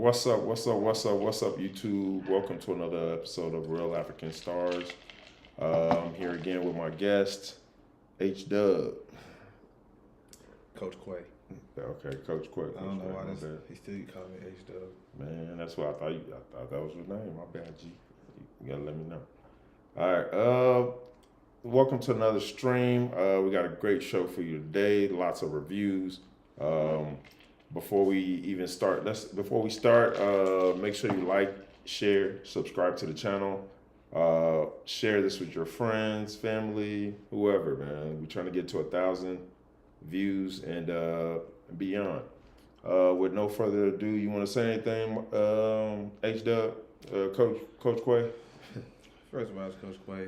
What's up? What's up? What's up? What's up, YouTube? Welcome to another episode of Real African Stars. I'm here again with my guest, H Dub. Coach Quay. Okay, Coach Quay. I don't know why he still call me H Dub. Man, that's what I thought. I thought that was your name. My bad, G. You gotta let me know. All right. Welcome to another stream. We got a great show for you today. Lots of reviews. Before we even start, make sure you like, share, subscribe to the channel. Share this with your friends, family, whoever, man. We're trying to get to 1,000 views and beyond. With no further ado, you want to say anything, H Dub, Coach Quay? First of all, it's Coach Quay.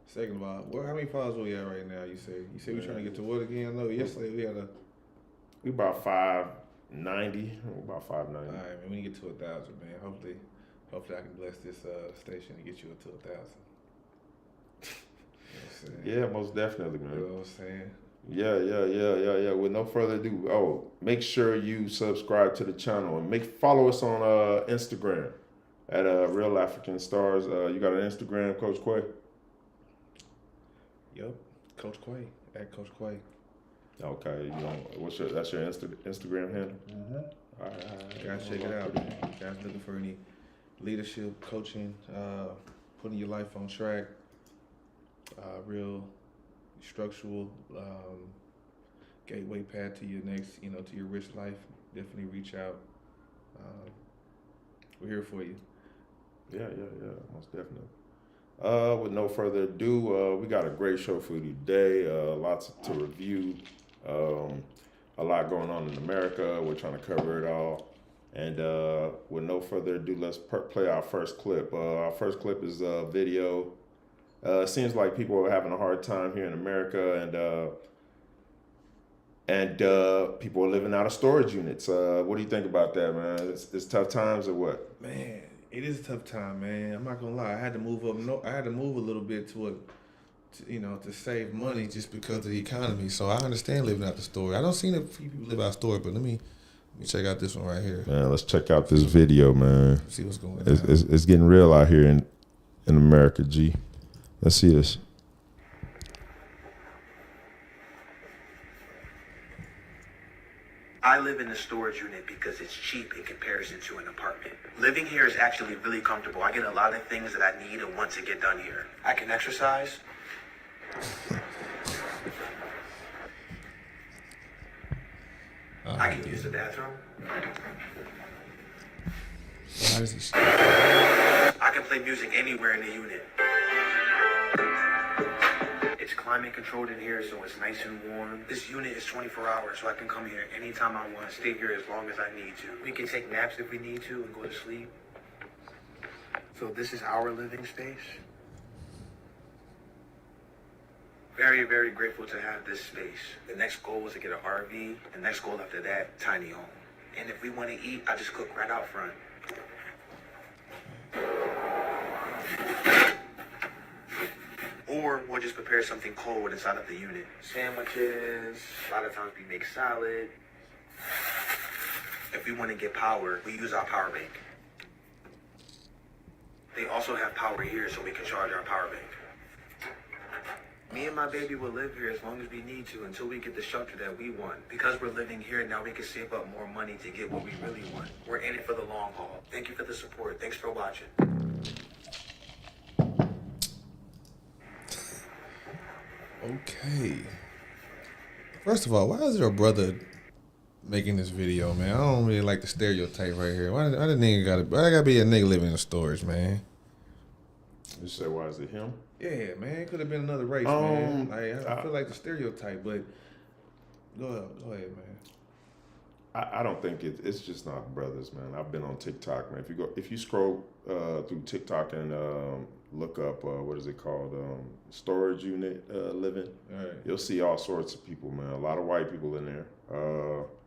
Second of all, how many followers we at right now? You say we're trying to get to what again? I know yesterday we about 590. About 590. All right, man. We need to get to 1,000, man. Hopefully I can bless this station to get you to 1,000. Yeah, most definitely, man. You know what I'm saying? Yeah. With no further ado, make sure you subscribe to the channel and follow us on Instagram at Real African Stars. You got an Instagram, Coach Quay? Yup, Coach Quay at Coach Quay. Okay, that's your Instagram handle? Mm-hmm. All right. Guys, check it out, man. You guys looking for any leadership, coaching, putting your life on track, real structural gateway path to your next, to your rich life, definitely reach out. We're here for you. Yeah, most definitely. With no further ado, we got a great show for you today. Lots to review. A lot going on in America. We're trying to cover it all. And with no further ado, let's play our first clip. Our first clip is a video. It seems like people are having a hard time here in America, and people are living out of storage units. What do you think about that, man? It's tough times or what? Man, it is a tough time, man. I'm not gonna lie. I had to move up. I had to move a little bit to save money just because of the economy. So I understand living out the storage. I don't see a few people live out of storage, but let me check out this one right here. Man, let's check out this video, man. See what's going on. It's getting real out here in America, G. Let's see this. I live in a storage unit because it's cheap in comparison to an apartment. Living here is actually really comfortable. I get a lot of things that I need and want to get done here. I can exercise. I can use the bathroom. I can play music anywhere in the unit. It's climate controlled in here, so it's nice and warm. This unit is 24 hours, so I can come here anytime I want, stay here as long as I need to. We can take naps if we need to and go to sleep. So this is our living space. Very, very grateful to have this space. The next goal was to get an RV. The next goal after that, tiny home. And if we want to eat, I just cook right out front. Or we'll just prepare something cold inside of the unit. Sandwiches, a lot of times we make salad. If we want to get power, we use our power bank. They also have power here so we can charge our power bank. Me and my baby will live here as long as we need to until we get the shelter that we want. Because we're living here, now we can save up more money to get what we really want. We're in it for the long haul. Thank you for the support. Thanks for watching. Okay. First of all, why is your brother making this video, man? I don't really like the stereotype right here. Why gotta be a nigga living in storage, man? You say, why is it him? Yeah, man. It could have been another race, man. I feel like the stereotype, but go ahead, man. I don't think it's just not brothers, man. I've been on TikTok, man. If you scroll through TikTok and look up what is it called, storage unit living, all right, you'll see all sorts of people, man. A lot of white people in there,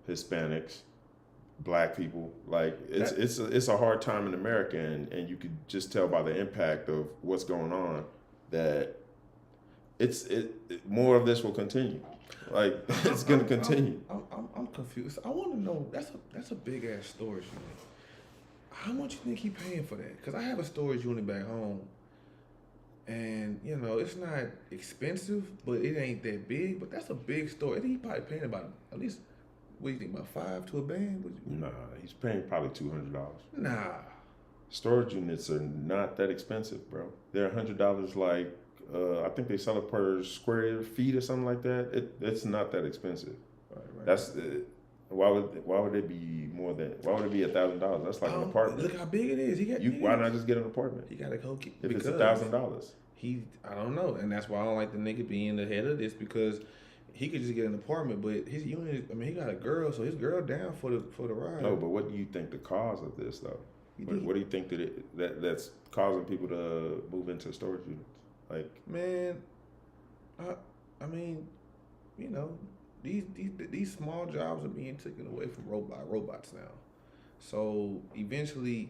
Hispanics, black people. Like it's a hard time in America, and you could just tell by the impact of what's going on that more of this will continue. Like it's gonna continue. I'm confused. I want to know. That's a big ass storage unit. How much you think he paying for that? Because I have a storage unit back home, and you know it's not expensive, but it ain't that big. But that's a big storage. He probably paying about at least, what do you think, about $5 to a band? Nah, he's paying probably $200. Nah. Storage units are not that expensive, bro. They're $100. Like I think they sell it per square feet or something like that. It's not that expensive. Right. That's why would it be more than why would it be $1,000? That's like an apartment. Look how big it is. Why not just get an apartment? He gotta go get if it's $1,000. I don't know, and that's why I don't like the nigga being the head of this, because he could just get an apartment, but his unit. I mean, he got a girl, so his girl down for the ride. No, but what do you think the cause of this though? What do you think that's causing people to move into storage units? Like, man, I mean, you know, these small jobs are being taken away from robots now. So eventually,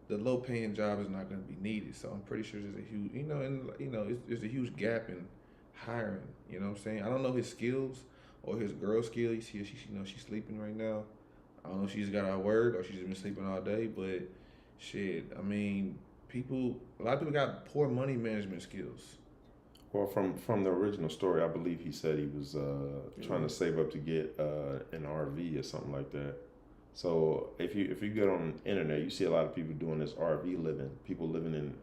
the low paying job is not going to be needed. So I'm pretty sure there's a huge, there's a huge gap in hiring. You know what I'm saying? I don't know his skills or his girl skills. She's sleeping right now. I don't know if she's got out of work or she's been sleeping all day, but shit, I mean, a lot of people got poor money management skills. Well, from the original story, I believe he said he was trying to save up to get an RV or something like that. So if you get on the internet, you see a lot of people doing this RV living. People living in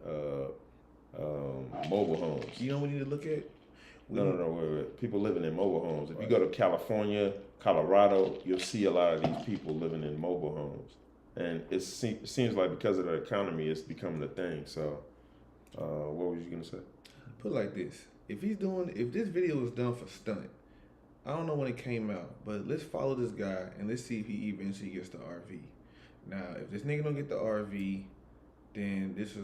mobile homes. You know what we need to look at? Wait. People living in mobile homes. If you go to California, Colorado, you'll see a lot of these people living in mobile homes. And it seems like because of the economy, it's becoming a thing. So, what was you gonna say? Put it like this: if this video was done for stunt, I don't know when it came out, but let's follow this guy and let's see if he eventually gets the RV. Now, if this nigga don't get the RV, then this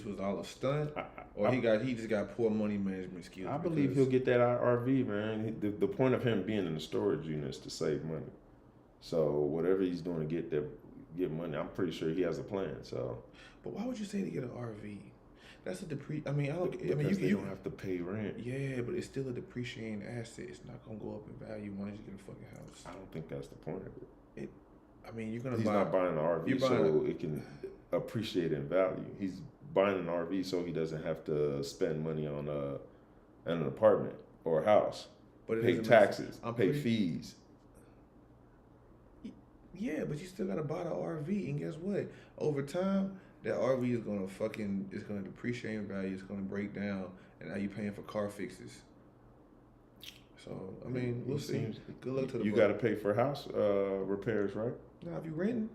was all a stunt, or he just got poor money management skills. I believe he'll get that RV, man. The point of him being in the storage unit is to save money. So whatever he's doing to get money, I'm pretty sure he has a plan. So, but why would you say to get an RV? That's a you don't have to pay rent. Yeah, but it's still a depreciating asset. It's not gonna go up in value once you get a fucking house. I don't think that's the point of it. He's not buying an RV so it can appreciate in value. He's buying an RV so he doesn't have to spend money on an apartment or a house, pay taxes, pay fees. Yeah, but you still gotta buy the RV, and guess what? Over time, that RV is gonna depreciate in value. It's gonna break down, and now you're paying for car fixes. So I mean, we'll see. Good luck to the. You got to pay for house repairs, right? Now, if you renting.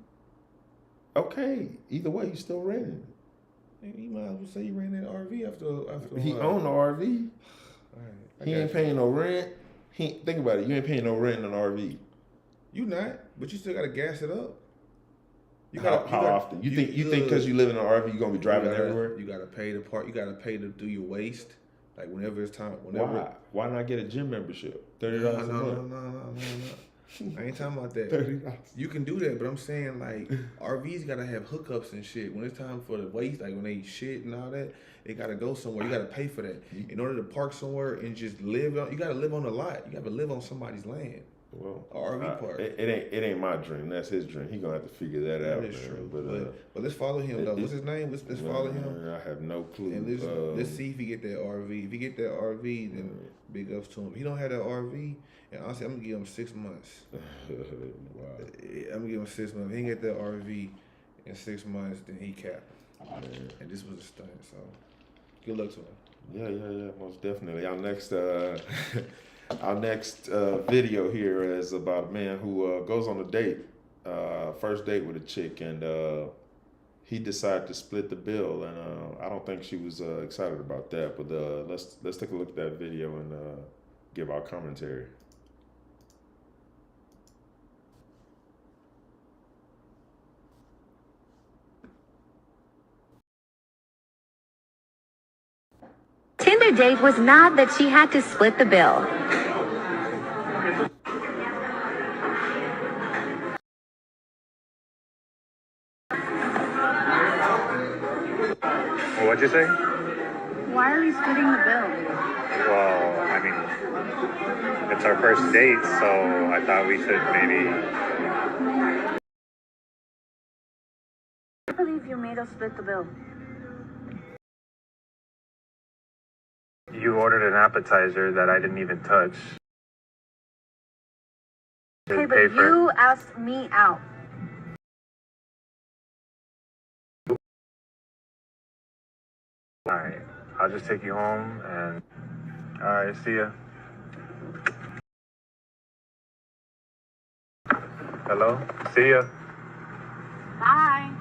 Okay, either way, you still renting. You might as well say you renting that RV after. He owned the RV. All right, he ain't paying no rent. Think about it. You ain't paying no rent in an RV. You not, but you still gotta gas it up. How often? You think because you live in an RV, you're gonna be driving everywhere? You gotta pay the part. You gotta pay to do your waste. Like whenever it's time. Why not get a gym membership? $30 a month. No. I ain't talking about that. $30. You can do that, but I'm saying like RVs gotta have hookups and shit. When it's time for the waste, like when they shit and all that, it gotta go somewhere. You gotta pay for that. In order to park somewhere and just live, you gotta live on the lot. You gotta live on somebody's land. Well, RV park. It ain't my dream. That's his dream. He gonna have to figure that out. That is true. But let's follow him though. What's his name? Let's follow him. I have no clue. And let's see if he get that RV. If he get that RV, then big ups to him. If he don't have that RV, and honestly, I'm gonna give him 6 months. Wow. I'm gonna give him 6 months. If he can get that RV in 6 months, then he capped. And this was a stunt. So good luck to him. Yeah, most definitely. Our next video here is about a man who goes on a date, first date with a chick, and he decided to split the bill, and I don't think she was excited about that. But let's take a look at that video and give our commentary. Tinder date was not that she had to split the bill. What'd you say? why are you splitting the bill? Well, I mean, it's our first date, so I thought we should maybe. I can't believe you made us split the bill. You ordered an appetizer that I didn't even touch. Okay, Didn't but pay for it. you asked me out. Alright, I'll just take you home and. Alright, see ya. Hello? See ya. Bye.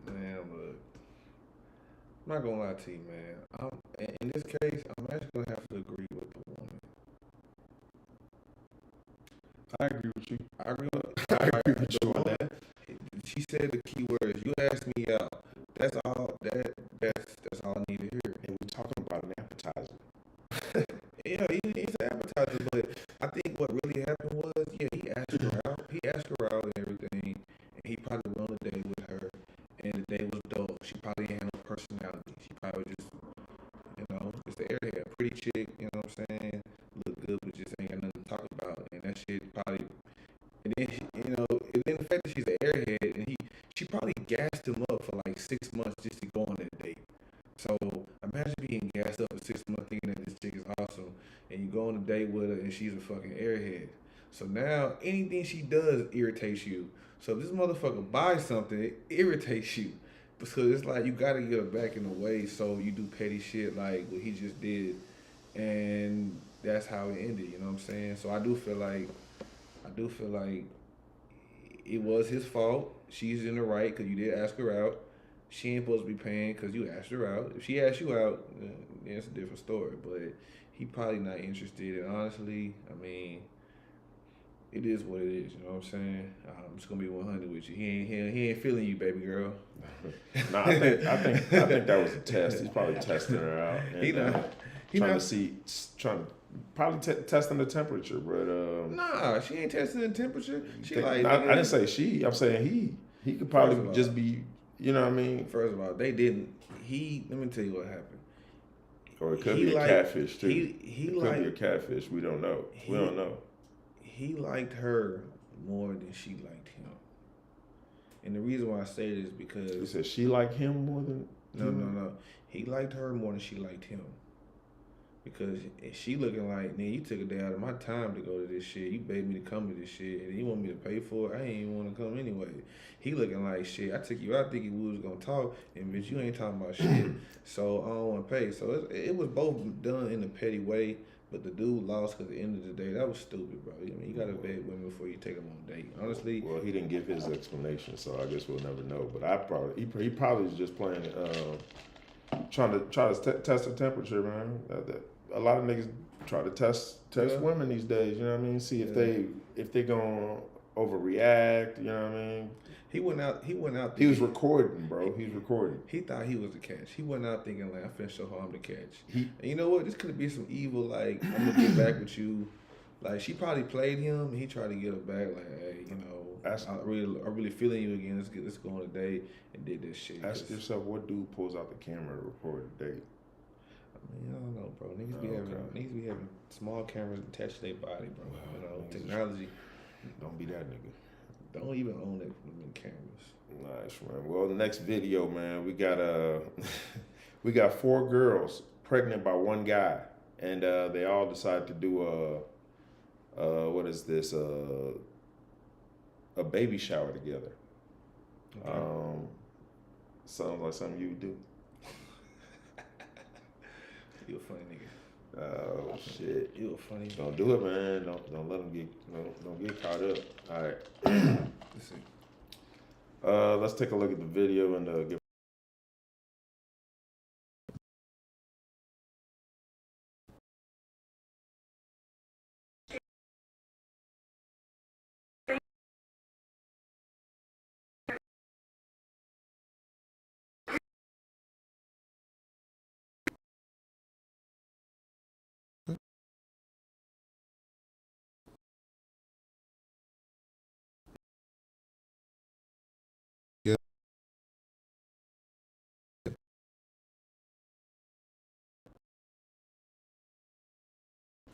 Man, look, I'm not gonna lie to you, man. In this case, I'm actually gonna have to agree with the woman. I agree with you. I agree with, I agree with you on that. She said the key words. You asked me out. That's all. That's all I need to hear. And we're talking about an appetizer. Yeah, he's an appetizer, but I think what really happened was, yeah, he asked her out. He asked her out and everything, and he probably went on a date with her, and the date was dull. She probably had no personality. She probably just, just an airhead, pretty chick. You know what I'm saying? Look good, but just ain't got nothing to talk about. And that shit probably, and then and then the fact that she's an airhead, and she probably gassed him up for like 6 months just to go on that date. So imagine being gassed up for 6 months thinking that this chick is awesome, and you go on a date with her and she's a fucking airhead. So now anything she does irritates you. So if this motherfucker buys something, it irritates you. Because it's like you gotta get her back in the way, so you do petty shit like what he just did, and that's how it ended. You know what I'm saying? So I do feel like it was his fault. She's in the right because you did ask her out. She ain't supposed to be paying because you asked her out. If she asked you out, then it's a different story. But he probably not interested. And honestly, I mean, it is what it is. You know what I'm saying? I'm just gonna be 100 with you. He ain't feeling you, baby girl. No, I think that was a test. He's probably testing her out. And, probably testing the temperature, but Nah, she ain't testing the temperature. I didn't say she. I'm saying he could probably just be. You know what I mean? First of all, they didn't. Let me tell you what happened. Or it could be a catfish too. It could be a catfish. We don't know. We don't know. He liked her more than she liked him. And the reason why I say this is because You said she liked him more than no. He liked her more than she liked him. Because she looking like, man, you took a day out of my time to go to this shit. You paid me to come to this shit, and you want me to pay for it? I ain't even want to come anyway. He looking like, shit, I took you out thinking we was going to talk, and bitch, you ain't talking about shit, so I don't want to pay. So it was both done in a petty way, but the dude lost because at the end of the day, that was stupid, bro. I mean, you got to vet women before you take them on a date. Honestly. Well, he didn't give his explanation, so I guess we'll never know. But he probably was just playing, trying to test the temperature, man. A lot of niggas try to test women these days. You know what I mean? See if they gonna overreact. You know what I mean? He went out. He was recording, bro. He was recording. He thought he was the catch. He went out thinking like, I'm finna show her I'm the catch. And you know what? This could be some evil. Like, I'm gonna get back with you. Like, she probably played him, and he tried to get her back. Like, hey, I really feeling you again. Let's go on a date, and did this shit. Ask yourself, what dude pulls out the camera to record a date? I mean, I don't know, bro. Niggas be having small cameras attached to their body, bro. Technology. Don't be that nigga. Don't even own that cameras. Nice, man. Well, the next video, man, we got 4 girls pregnant by one guy, and they all decide to do what is this? A baby shower together. Okay. Sounds like something you would do. You a funny nigga. Oh shit! You a funny. Don't do it, man. Don't let them get caught up. All right. Let's see. Let's take a look at the video and get.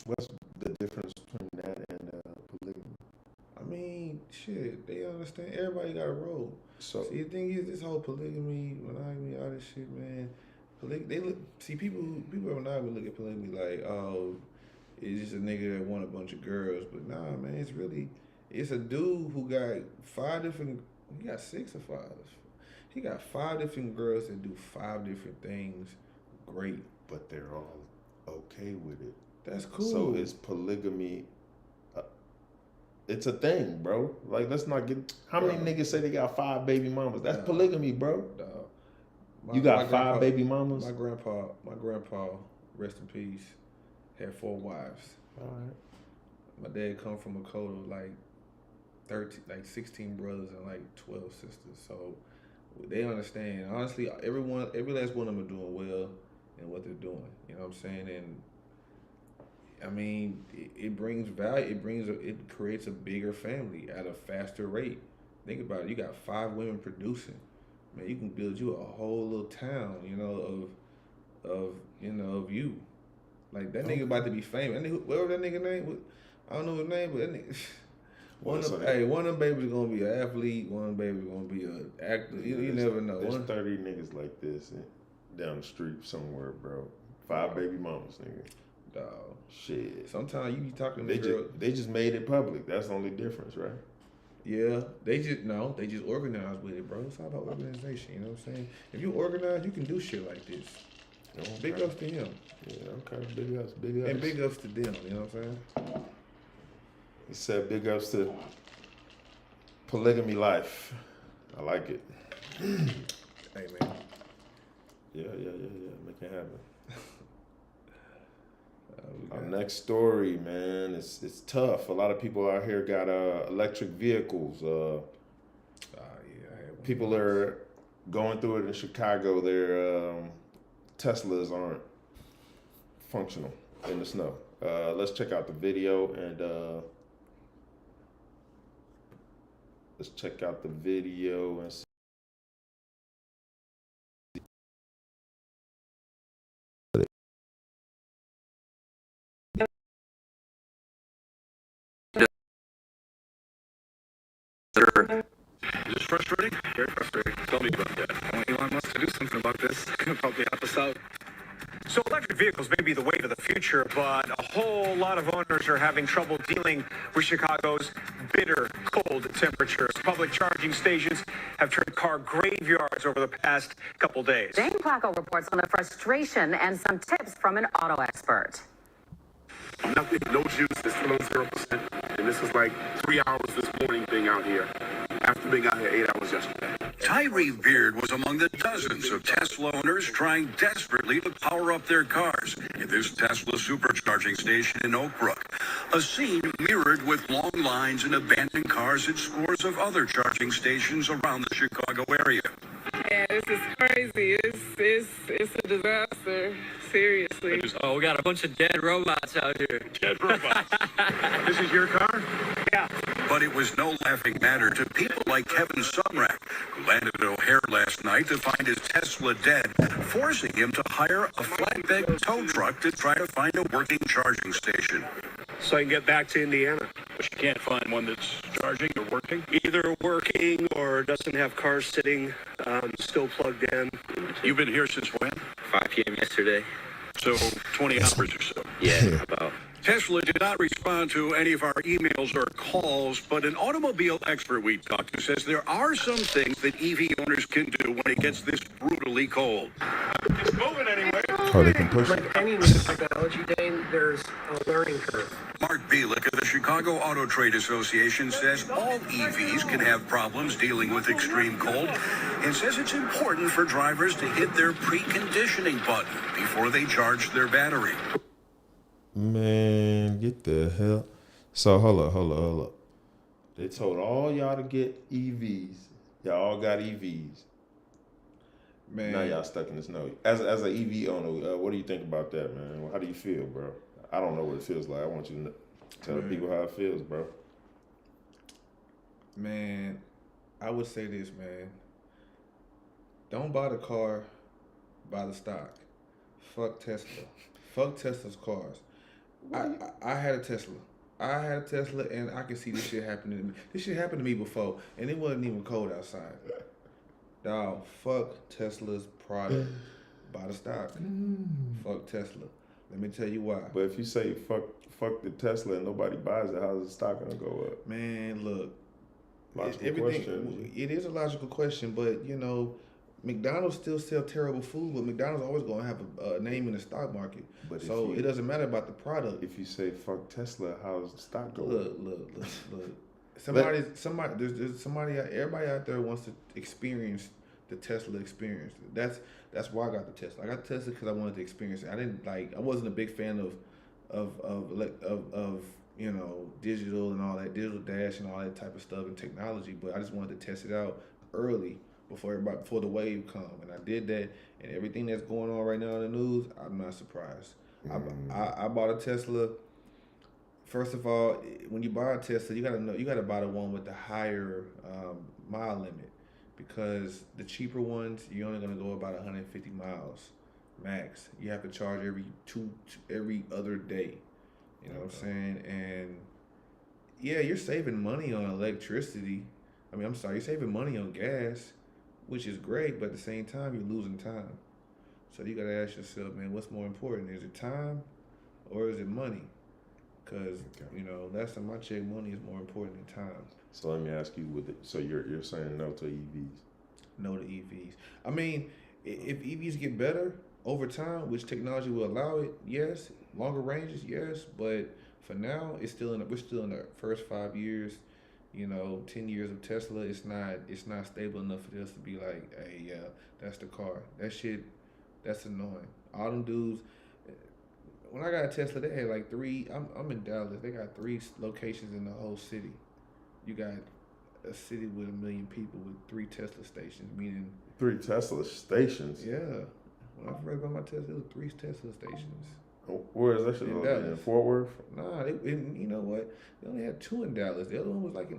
What's the difference between that and polygamy? I mean, shit, they understand. Everybody got a role. So See, the thing is, this whole polygamy, monogamy, all this shit, man. They look. See, people are not gonna look at polygamy like, oh, it's just a nigga that want a bunch of girls. But nah, man, it's a dude who got 5 different. He got 6 or 5. He got 5 different girls that do 5 different things. Great, but they're all okay with it. that's cool. So is polygamy? It's a thing, bro. Like, let's not get. How many niggas say they got 5 baby mamas? That's polygamy, bro. You got 5 baby mamas. My grandpa, rest in peace, had 4 wives. All right. My dad come from a code of like 16 brothers and like 12 sisters. So they understand. Honestly, every last one of them are doing well in what they're doing. You know what I'm saying? And I mean, it brings value. It creates a bigger family at a faster rate. Think about it. You got 5 women producing. Man, you can build you a whole little town, you know, of you. Like that nigga about to be famous. That nigga, whatever that nigga name, I don't know his name, but that nigga. One of them babies gonna be an athlete. One of them babies gonna be an actor. You never know. There's 30 niggas like this down the street somewhere, bro. 5 baby mamas, nigga. Dog. Shit. Sometimes you be talking to girls. They just made it public. That's the only difference, right? Yeah, they just organize with it, bro. It's all about organization, you know what I'm saying? If you organize, you can do shit like this. Okay. Big ups to him. Yeah, okay. Big ups. And big ups to them, you know what I'm saying? He said big ups to polygamy life. I like it. Hey, man. Yeah. Make it happen. Our next story, man, it's tough. A lot of people out here got electric vehicles. People are going through it in Chicago. Their Teslas aren't functional in the snow. Let's check out the video and see. Is this frustrating? Very frustrating. Tell me about that. Well, Elon wants to do something about this. Probably help us out. So electric vehicles may be the way to the future, but a whole lot of owners are having trouble dealing with Chicago's bitter cold temperatures. Public charging stations have turned car graveyards over the past couple days. Dane Placco reports on the frustration and some tips from an auto expert. Nothing, no juice, it's still on 0%. And this is like 3 hours this morning being out here, after being out here 8 hours yesterday. Tyree Beard was among the dozens of Tesla owners trying desperately to power up their cars at this Tesla supercharging station in Oak Brook. A scene mirrored with long lines and abandoned cars at scores of other charging stations around the Chicago area. Yeah, this is crazy. It's a disaster. Seriously. Oh, we got a bunch of dead robots out here. Dead robots. This is your car? Yeah. But it was no laughing matter to people like Kevin Sumrack, who landed at O'Hare last night to find his Tesla dead, forcing him to hire a flatbed tow truck to try to find a working charging station. So I can get back to Indiana. But you can't find one that's charging or working? Either working or doesn't have cars sitting, still plugged in. You've been here since when? 5 p.m. yesterday. So 20 hours or so. Yeah, about. Tesla did not respond to any of our emails or calls, but an automobile expert we talked to says there are some things that EV owners can do when it gets this brutally cold. It's moving anyway. Oh, they can push it. Like any new technology, Dane, there's a learning curve. Mark Bielek of the Chicago Auto Trade Association says all EVs can have problems dealing with extreme cold and says it's important for drivers to hit their preconditioning button before they charge their battery. Man, get the hell. So hold up. They told all y'all to get EVs. Y'all all got EVs. Man. Now y'all stuck in the snow. As an EV owner, what do you think about that, man? How do you feel, bro? I don't know what it feels like. I want you to tell people how it feels, bro. Man, I would say this, man. Don't buy the car, buy the stock. Fuck Tesla. Fuck Tesla's cars. I had a Tesla. And I can see this shit happening to me. This shit happened to me before, and it wasn't even cold outside. Dog, fuck Tesla's product. Buy the stock. Fuck Tesla. Let me tell you why. But if you say fuck the Tesla and nobody buys it, how's the stock gonna go up? Man, look. Logical question. It is a logical question, but you know, McDonald's still sell terrible food, but McDonald's always gonna have a name in the stock market. But so it doesn't matter about the product. If you say fuck Tesla, how's the stock go up? Look. There's somebody. Everybody out there wants to experience the Tesla experience. That's why I got the Tesla. I got the Tesla because I wanted to experience it. I wasn't a big fan of you know, digital and all that, digital dash and all that type of stuff and technology, but I just wanted to test it out early before the wave come, and I did that. And everything that's going on right now in the news, I'm not surprised. I bought a Tesla. First of all, when you buy a Tesla, you gotta buy the one with the higher mile limit, because the cheaper ones, you're only gonna go about 150 miles max. You have to charge every other day. You know what I'm saying? And yeah, you're saving money on electricity. You're saving money on gas, which is great, but at the same time, you're losing time. So you gotta ask yourself, man, what's more important? Is it time or is it money? Because, you know, last time I checked, money is more important than time. So let me ask you, so you're saying no to EVs? No to EVs. I mean, if EVs get better over time, which technology will allow it, yes. Longer ranges, yes. But for now, we're still in the first 5 years. You know, 10 years of Tesla. It's not stable enough for us to be like, hey, yeah, that's the car. That shit, that's annoying. All them dudes. When I got a Tesla, they had like 3. I'm in Dallas. They got 3 locations in the whole city. You got a city with 1 million people with 3 Tesla stations, meaning 3 Tesla stations. Yeah. When I first got my Tesla, it was 3 Tesla stations. Where is that shit located? In Fort Worth? Nah, you know what? They only had 2 in Dallas. The other one was like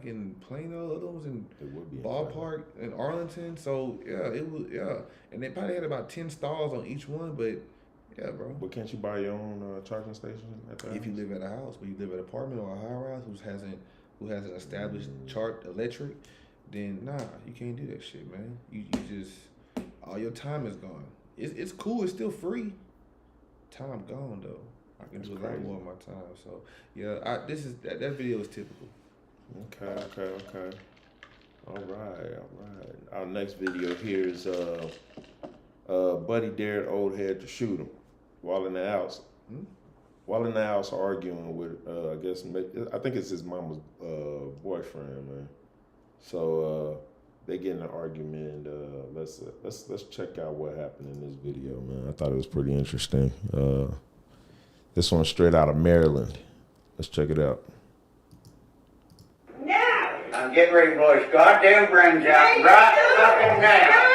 in Plano. The other one was in Ballpark in Arlington. So yeah, and they probably had about 10 stalls on each one, but. Yeah, bro. But can't you buy your own charging station at the If you live at a house, but you live at an apartment or a high rise who hasn't established electric, then nah, you can't do that shit, man. You just all your time is gone. It's cool. It's still free. Time gone though. I can do a lot more of my time. So yeah, that video is typical. Okay. All right. Our next video here is Buddy dared old head to shoot him while in the house. Arguing with I think it's his mama's boyfriend, man. So they get in an argument. Let's check out what happened in this video, man. I thought it was pretty interesting. This one's straight out of Maryland. Let's check it out. No! I'm getting ready to blow his goddamn brains out right fucking now.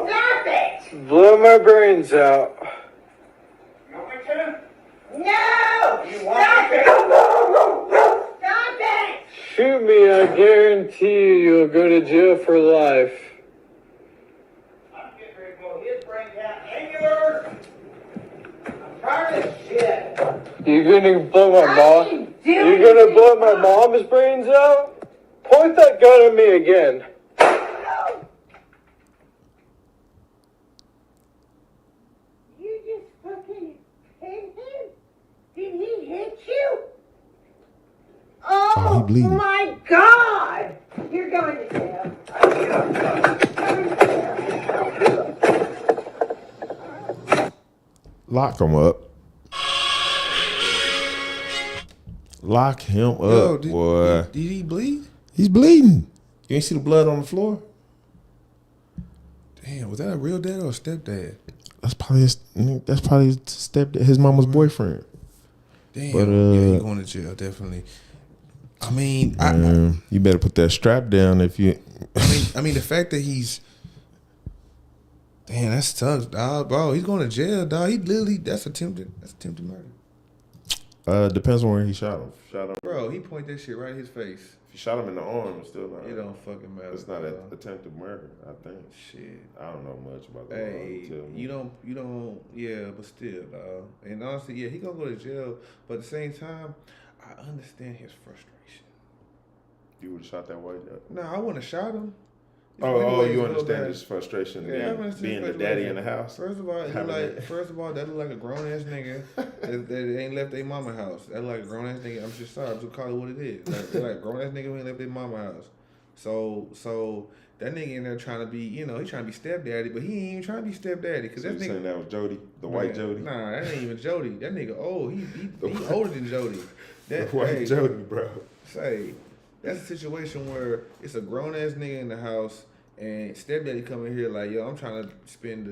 Stop it! Blow my brains out. You want me to? No! You want me to? Stop it! Shoot me, I guarantee you'll go to jail for life. I'm getting ready to blow his brains out and yours. I'm tired of this shit. You're gonna blow my mom? You're gonna blow my mom's brains out? Point that gun at me again. You just fucking hit him? Did he hit you? Oh, he bleeding. My God! You're going to jail. Lock him up. Lock him up, boy. Did he bleed? He's bleeding. You ain't see the blood on the floor? Damn, was that a real dad or a stepdad? That's probably his stepdad, his mama's boyfriend. Damn, but, yeah, he going to jail, definitely. I mean, you better put that strap down if you. I mean, the fact that he's. Damn, that's tough, dog, bro. He's going to jail, dog. He literally, that's attempted murder. Depends on where he shot him. Bro, he pointed that shit right in his face. If you shot him in the arm, it's still not. It don't fucking matter. It's not an attempted murder, I think. Shit. I don't know much about that. Hey, you don't, yeah, but still, dog. And honestly, yeah, he gonna go to jail. But at the same time, I understand his frustration. You would have shot that white guy? No, I wouldn't have shot him. You understand his frustration being the daddy in the house? First of all, that look like a grown ass nigga that ain't left their mama house. That look like a grown ass nigga. I'm just sorry, I'm just call it what it is. Like a grown ass nigga who ain't left their mama house. So that nigga in there trying to be, he trying to be stepdaddy, but he ain't even trying to be stepdaddy. Cause So that you nigga, saying that was Jody, the white Jody? Nah, that ain't even Jody. That nigga old. He older than Jody. The white Jody, bro. Say, that's a situation where it's a grown ass nigga in the house. And stepdaddy come in here like, yo, I'm trying to spend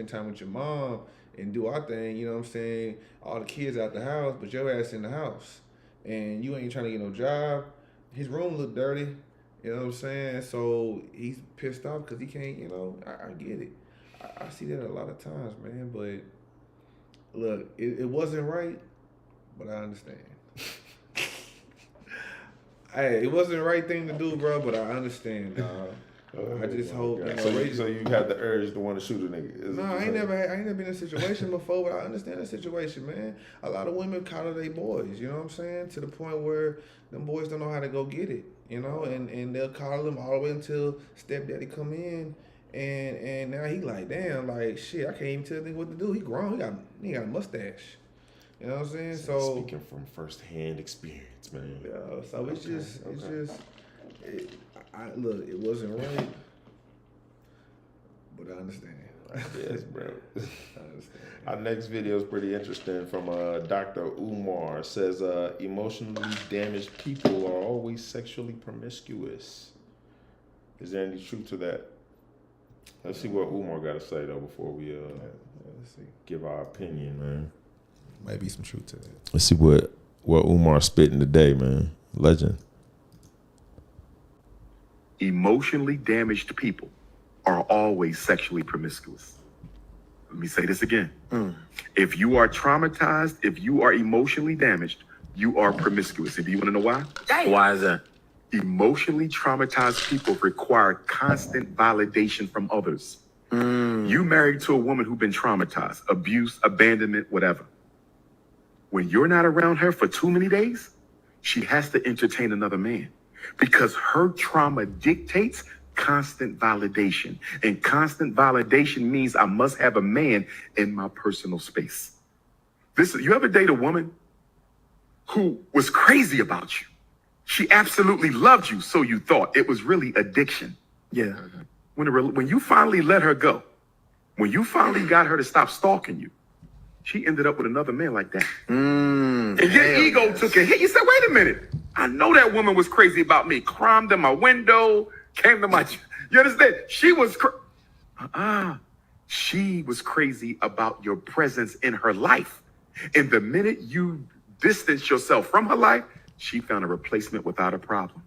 time with your mom and do our thing, you know what I'm saying? All the kids out the house, but your ass in the house. And you ain't trying to get no job. His room look dirty, you know what I'm saying? So he's pissed off because he can't, I get it. I see that a lot of times, man. But look, it wasn't right, but I understand. Hey, it wasn't the right thing to do, bro, but I understand, dog. I just hope. So you had the urge to want to shoot a nigga? No, I ain't never been in a situation before, but I understand the situation, man. A lot of women coddle their boys, you know what I'm saying? To the point where them boys don't know how to go get it, and they'll coddle them all the way until stepdaddy come in, and now he like, damn, like shit, I can't even tell the nigga what to do. He grown, he got a mustache. You know what I'm saying? So speaking from first-hand experience, man. Yeah, so it's just. Look, it wasn't right, but I understand. Yes, bro. I understand. Our next video is pretty interesting from Dr. Umar. It says emotionally damaged people are always sexually promiscuous. Is there any truth to that? Let's see what Umar got to say though before we let's see. Give our opinion, man. Might be some truth to that. Let's see what Umar spitting today, man. Legend. Emotionally damaged people are always sexually promiscuous. Let me say this again. If you are traumatized, if you are emotionally damaged, you are promiscuous. And do you want to know why? Why is that? Emotionally traumatized people require constant validation from others. You married to a woman who's been traumatized, abuse, abandonment, whatever. When you're not around her for too many days, she has to entertain another man. Because her trauma dictates constant validation. And constant validation means I must have a man in my personal space. You ever date a woman who was crazy about you? She absolutely loved you, so you thought. It was really addiction. Yeah. When you finally let her go, when you finally got her to stop stalking you, she ended up with another man like that. And your ego took a hit. You said, wait a minute. I know that woman was crazy about me. Climbed in my window, came to my... You understand? She was... She was crazy about your presence in her life. And the minute you distanced yourself from her life, she found a replacement without a problem.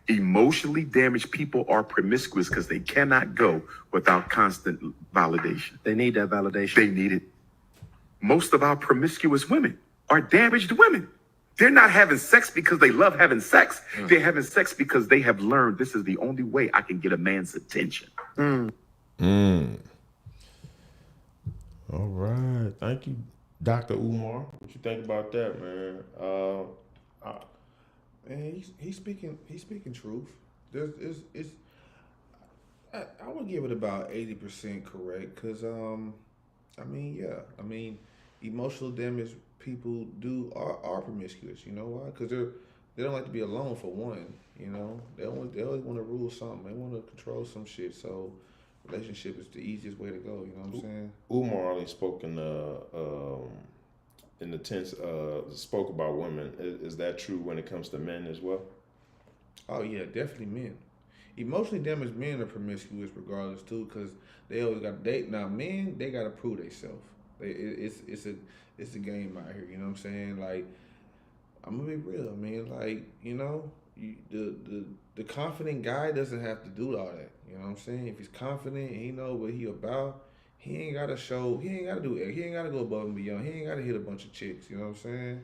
Emotionally damaged people are promiscuous because they cannot go without constant validation. They need that validation. They need it. Most of our promiscuous women are damaged women. They're not having sex because they love having sex. They're having sex because they have learned this is the only way I can get a man's attention. All right. Thank you, Dr. Umar. What you think about that, man? Man, he's speaking truth. I would give it about 80% correct, because emotional damage people are promiscuous. You know why? Because they don't like to be alone, for one. They always want to rule something. They want to control some shit. So relationship is the easiest way to go. You know what I'm saying? Umar only spoke in the tense, spoke about women. Is that true when it comes to men as well? Oh yeah, definitely men. Emotionally damaged men are promiscuous regardless too, because they always got to date. Now men, they got to prove themselves. It's a game out here. You know what I'm saying? Like, I'm gonna be real, man. Like, the confident guy doesn't have to do all that. You know what I'm saying? If he's confident and he know what he about, he ain't gotta go above and beyond. He ain't gotta hit a bunch of chicks. You know what I'm saying?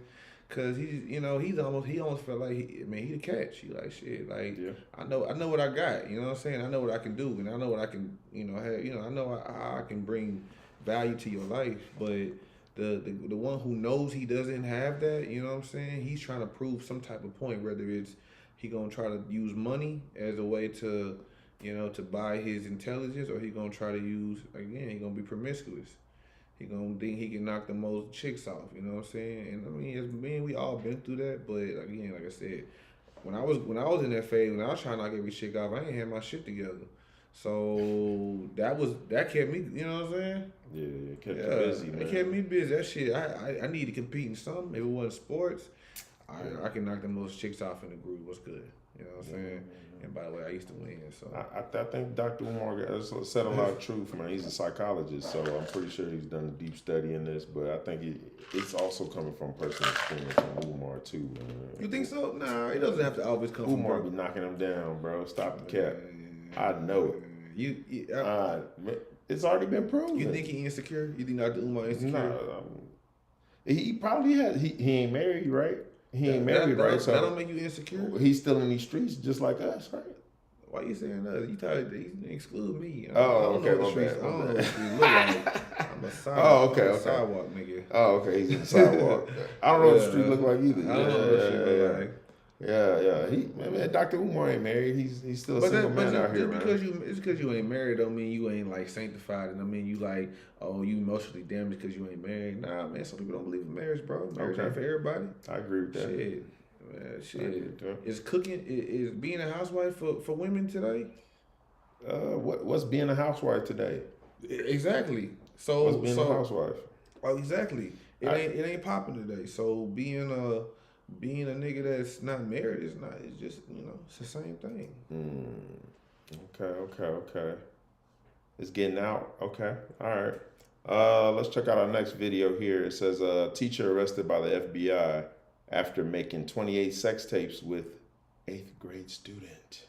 Cause he almost felt like he the catch. He like shit. Like I know what I got. You know what I'm saying? I know what I can do, and I know what I can. I know how I can bring value to your life. But the one who knows he doesn't have that, you know what I'm saying? He's trying to prove some type of point. Whether it's he gonna try to use money as a way to, to buy his intelligence, or he gonna try to use he gonna be promiscuous. He gonna think he can knock the most chicks off, you know what I'm saying? And I mean, as men, we all been through that. But again, like I said, when I was in that phase, when I was trying to knock every chick off, I ain't had my shit together. So that kept me, you know what I'm saying? Yeah, it kept you busy, man. It kept me busy. That shit, I need to compete in something. If it wasn't sports, I can knock the most chicks off in the group. What's good? You know what I'm saying? And by the way, I used to win. So I think Dr. Umar said a lot of truth, man. He's a psychologist, so I'm pretty sure he's done a deep study in this. But I think it's also coming from personal experience from Umar too, man. You think so? Nah, it doesn't have to always come from Umar be knocking him down, bro. Stop the cap. I know it. It's already been proven. You think he insecure? You think Dr. Umar insecure? No, he probably has. He ain't married, right? He ain't married, right? So that don't make you insecure. He's still in these streets just like us, right? Why you saying that? You thought he exclude me. I don't know what the streets look like. I'm a sidewalk. I'm a sidewalk nigga. Oh, okay. He's in the sidewalk. I don't know what the street look like either. I don't know what the street look like. Yeah. Dr. Umar ain't married. He's still a single man out here, man. Just because you ain't married don't mean you ain't like sanctified, and I mean you like, oh, you emotionally damaged because you ain't married. Nah, man. Some people don't believe in marriage, bro. Marriage ain't for everybody. I agree with that. Shit. Is cooking is being a housewife for women today? What's being a housewife today? Exactly. So what's being a housewife? Oh, exactly. It ain't popping today. So being a nigga that's not married is not. It's just it's the same thing. Okay. It's getting out. Okay. All right. Let's check out our next video here. It says teacher arrested by the FBI after making 28 sex tapes with 8th grade student.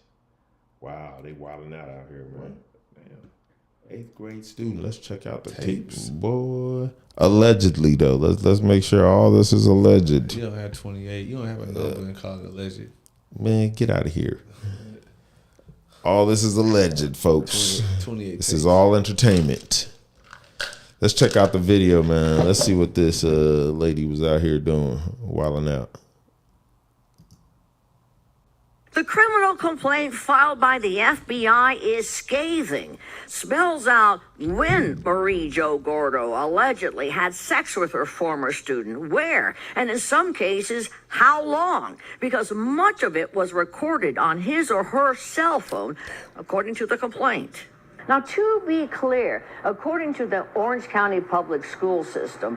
Wow, they wilding out here, man. Damn. 8th grade student. Let's check out the tapes, boy. Allegedly, though. Let's make sure all this is alleged. You don't have 28. You don't have a number and call it alleged. Man, get out of here. All this is alleged, folks. 28. This is all entertainment. Let's check out the video, man. Let's see what this lady was out here doing, wilding out. The criminal complaint filed by the FBI is scathing. Spells out when Marie Jo Gordo allegedly had sex with her former student, where, and in some cases, how long, because much of it was recorded on his or her cell phone, according to the complaint. Now, to be clear, according to the Orange County Public School System,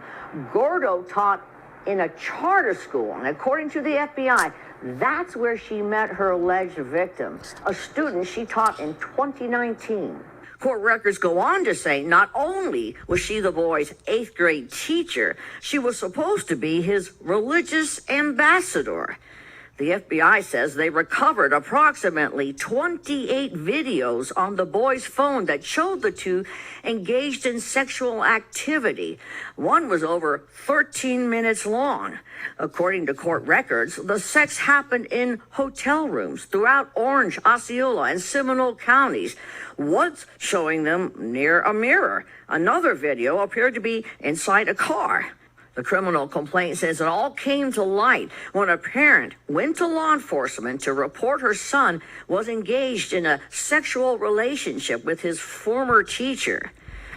Gordo taught in a charter school, and according to the FBI, that's where she met her alleged victim, a student she taught in 2019. Court records go on to say not only was she the boy's 8th grade teacher, she was supposed to be his religious ambassador. The FBI says they recovered approximately 28 videos on the boy's phone that showed the two engaged in sexual activity. One was over 13 minutes long. According to court records, the sex happened in hotel rooms throughout Orange, Osceola, and Seminole counties, once showing them near a mirror. Another video appeared to be inside a car. The criminal complaint says it all came to light when a parent went to law enforcement to report her son was engaged in a sexual relationship with his former teacher.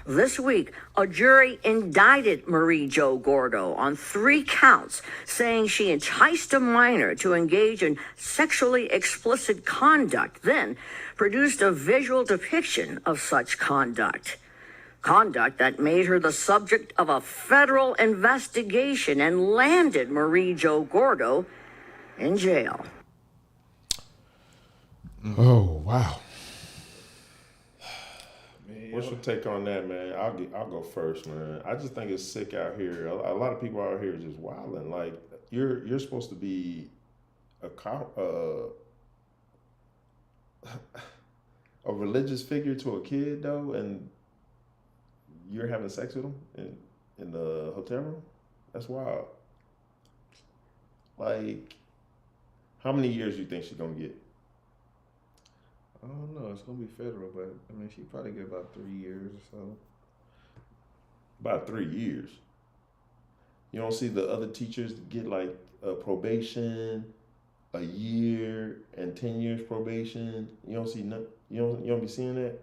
This week, a jury indicted Marie Jo Gordo on 3 counts, saying she enticed a minor to engage in sexually explicit conduct, then produced a visual depiction of such conduct. Conduct that made her the subject of a federal investigation and landed Marie Jo Gordo in jail. Oh, wow. What's your take on that, man? I'll go first, man. I just think it's sick out here. A lot of people out here just wilding. Like you're supposed to be a religious figure to a kid, though, and you're having sex with him in the hotel room? That's wild. Like, how many years do you think she's gonna get? I don't know. It's gonna be federal, but I mean, she probably get about 3 years or so. About 3 years. You don't see the other teachers get like probation, a year, and 10 years probation. You don't see no. You don't be seeing that.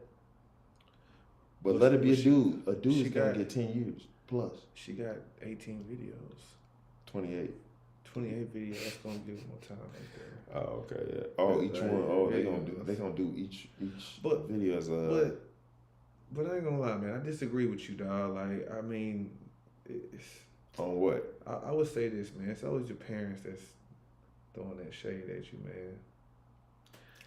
But let it be a dude. A dude is gonna get 10 years plus. She got 18 videos. 28. 28 videos. That's gonna give more time right there. Oh, okay. Yeah. Oh, each one. Oh, they gonna do each video as a. But I ain't gonna lie, man. I disagree with you, dog. Like, I mean, it's, on what? I would say this, man. It's always your parents that's throwing that shade at you, man.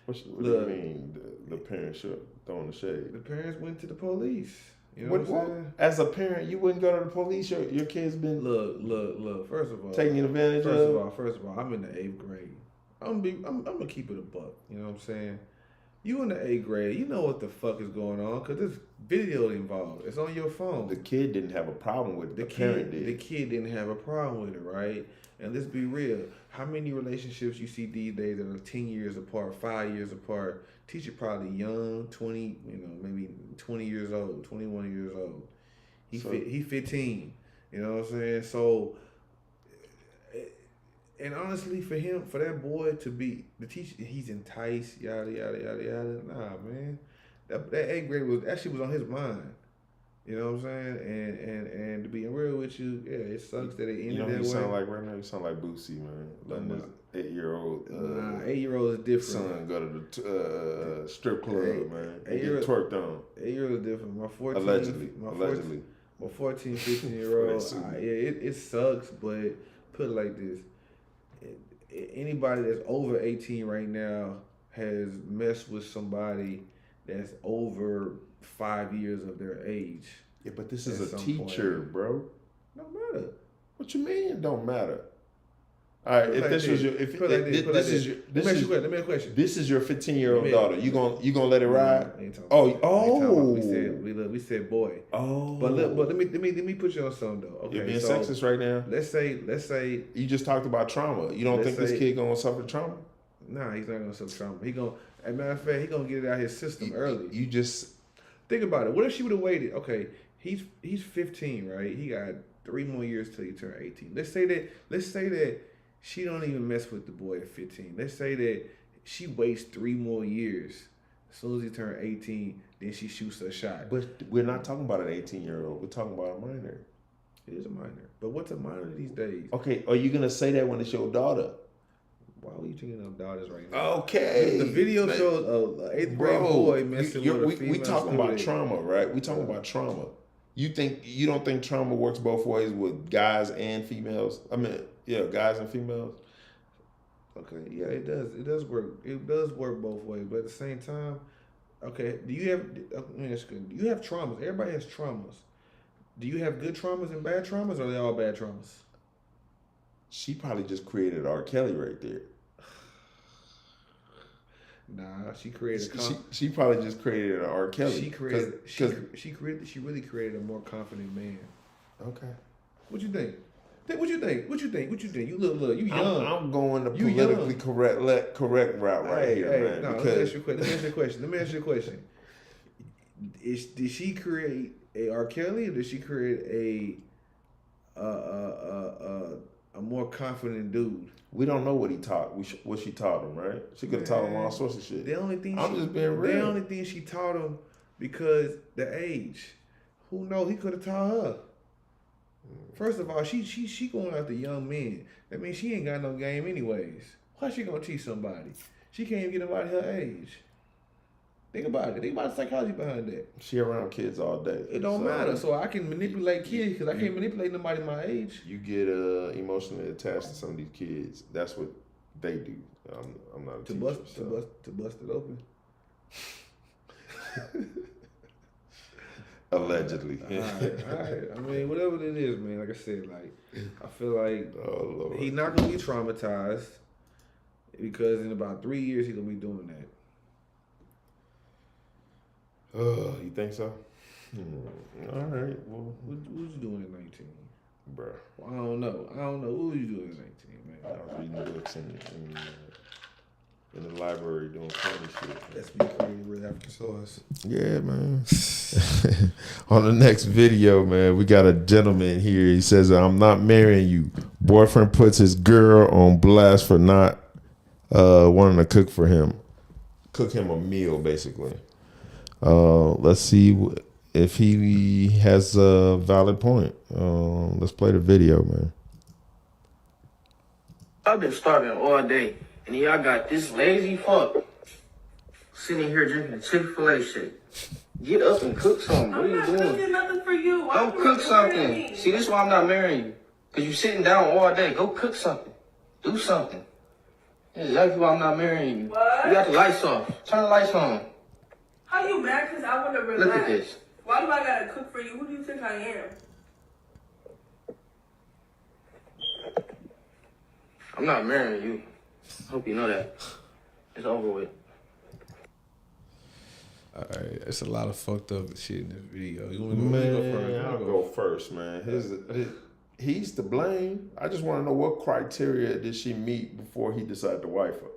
What do you mean? The parents are throwing the shade? The parents went to the police. You know what I'm saying? As a parent, you wouldn't go to the police. Your kid's been look. First of all, taking advantage of. First of all, I'm in the 8th grade. I'm gonna keep it a buck. You know what I'm saying? You in the 8th grade, you know what the fuck is going on because there's video involved. It's on your phone. The kid didn't have a problem with it. The parent did. The kid didn't have a problem with it, right? And let's be real. How many relationships you see these days that are 10 years apart, 5 years apart? Teacher probably young, 20, maybe 20 years old, 21 years old. He 15. You know what I'm saying? So, and honestly, for that boy to be the teacher, he's enticed, yada yada yada yada. Nah, man, that 8th grade was on his mind. You know what I'm saying? And to be real with you, yeah, it sucks that it ended that way. You sound like right now. You sound like Boosie, man. Letting his 8-year-old. 8-year-old is different. Son go to the strip club, man. And get twerked on. 8-year-old is different. My 14, allegedly. My 14, 15-year-old. It sucks, but put it like this. Anybody that's over 18 right now has messed with somebody that's over 5 years of their age. Yeah, but this is a teacher, bro. Don't matter. What you mean it don't matter? All right, if this was your, if this is your, let me ask a question. This is your 15-year-old daughter. You gonna let it ride? We said boy. Oh, but let me put you on something though. Okay, you're being sexist right now. Let's say you just talked about trauma. You don't think this kid gonna suffer trauma? Nah, he's not gonna suffer trauma. As a matter of fact, he gonna get it out of his system early. You just think about it. What if she would have waited? Okay, he's 15, right? He got 3 more years till he turn 18. Let's say that she don't even mess with the boy at 15. Let's say that she waits 3 more years. As soon as he turn 18, then she shoots her shot. But we're not talking about an 18-year-old. We're talking about a minor. It is a minor. But what's a minor these days? Okay, are you gonna say that when it's your daughter? Why are you thinking of daughters right now? Okay. The video shows an 8th grade boy messing with a female we talking about student. trauma, right? We talking about trauma. You don't think trauma works both ways with guys and females? I mean, yeah, guys and females. Okay, yeah, it does. It does work. It does work both ways, but at the same time, okay. Do you have traumas? Everybody has traumas. Do you have good traumas and bad traumas, or are they all bad traumas? She probably just created R. Kelly right there. Nah, she created. She probably just created an R. Kelly. She really created a more confident man. Okay. What you think? What you think? You look. You young. I'm going the politically correct route here, man. No, let me ask you a question. Did she create a R. Kelly, or did she create a more confident dude? We don't know what he taught. What she taught him, right? She could have taught him all sorts of shit. I'm just being real. The only thing she taught him because the age. Who knows? He could have taught her. First of all, she going after young men. That means she ain't got no game anyways. Why she gonna teach somebody? She can't even get nobody her age. Think about it. Think about the psychology behind that. She around kids all day. It don't matter. So I can manipulate kids because I can't manipulate nobody my age. You get emotionally attached to some of these kids. That's what they do. I'm not a teacher. To bust it open. Allegedly. All right. I mean, whatever it is, man. Like I said, I feel like he's not gonna be traumatized because in about 3 years he's gonna be doing that. You think so? All right. Well, What was you doing at 19? Bruh. Well, I don't know. What was you doing at 19, man? I was reading books in the library doing funny shit. That's me creating real African sauce. Yeah, man. On the next video, man, we got a gentleman here. He says, "I'm not marrying you." Boyfriend puts his girl on blast for not wanting to cook him a meal, basically. Let's see if he has a valid point. Let's play the video, man. I've been starving all day, and y'all got this lazy fuck sitting here drinking Chick-fil-A shit. Get up and cook something. What are you doing? I'm not cooking nothing for you. Go cook something. See, this is why I'm not marrying you. Because you sitting down all day. Go cook something. Do something. That's exactly why I'm not marrying you. What? You got the lights off. Turn the lights on. How you mad? Because I want to relax. Look at this. Why do I gotta cook for you? Who do you think I am? I'm not marrying you. Hope you know that. It's over with. All right, it's a lot of fucked up shit in this video. You want Man, to go first? I'll go first, man. He's to blame. I just want to know what criteria did she meet before he decided to wife her.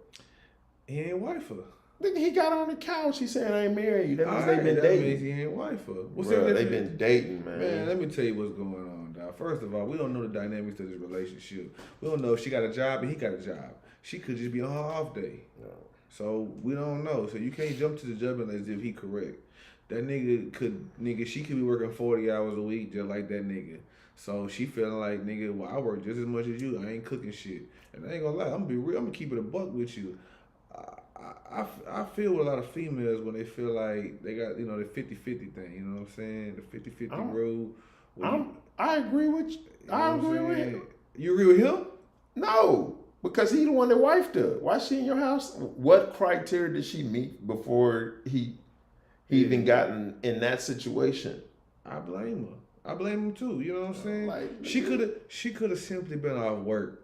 He ain't wife her. Nigga, he got on the couch. He said, "I ain't marrying you." That means Right, they've been that dating. means he ain't wife her. What's Bruh, the they've difference? been dating, man. Man, let me tell you what's going on, dog. First of all, we don't know the dynamics of this relationship. We don't know if she got a job and he got a job. She could just be on her off day. No. So we don't know. So you can't jump to the judgment as if he correct. That she could be working 40 hours a week just like that nigga. So she feeling like, nigga, well, I work just as much as you. I ain't cooking shit. And I ain't gonna lie, I'm gonna be real. I'm gonna keep it a buck with you. I feel with a lot of females when they feel like they got, the 50-50 thing, you know what I'm saying? The 50-50 rule. I agree with you. I agree with him. You agree with him? No, because he the one that wifed her. Why she in your house? What criteria did she meet before he even gotten in that situation? I blame her. I blame him too. You know what I'm saying? Like, she could have simply been off work.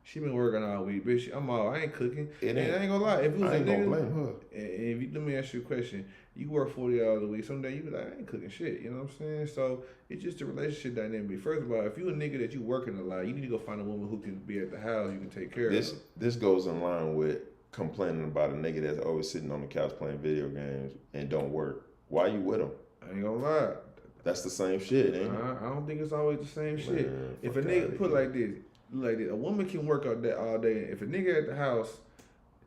She been working all week, bitch. I ain't cooking. And I ain't gonna lie. If it was I ain't a nigga, gonna blame her. And let me ask you a question. You work 40 hours a week. Someday you be like, I ain't cooking shit. You know what I'm saying? So it's just a relationship dynamic. First of all, if you a nigga that you working a lot, you need to go find a woman who can be at the house. You can take care of. This goes in line with complaining about a nigga that's always sitting on the couch playing video games and don't work. Why you with him? I ain't gonna lie. That's the same shit, ain't it? I don't think it's always the same shit. Man, If a nigga put like this, a woman can work all day. If a nigga at the house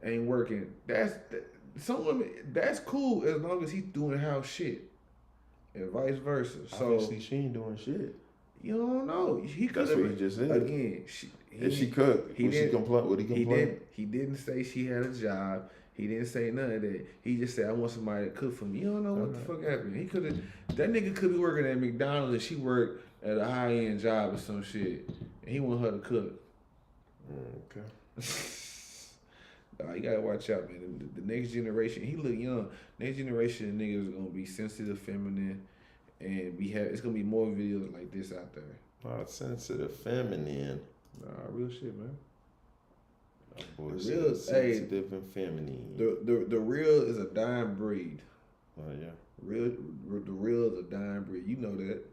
ain't working, some women, that's cool as long as he's doing house shit, and vice versa. So obviously she ain't doing shit. You don't know. That's what he just said. Again, if she cooked, would he complain? He didn't say she had a job. He didn't say none of that. He just said, I want somebody to cook for me. You don't know what the fuck happened. That nigga could be working at McDonald's and she worked at a high-end job or some shit. And he want her to cook. Okay. You gotta watch out, man. The next generation, he look young. Next generation of niggas are gonna be sensitive, feminine, and it's gonna be more videos like this out there. Not sensitive, feminine. Nah, real shit, man. Boy, real, sensitive and feminine. The real is a dying breed. Oh yeah. The real is a dying breed. You know that.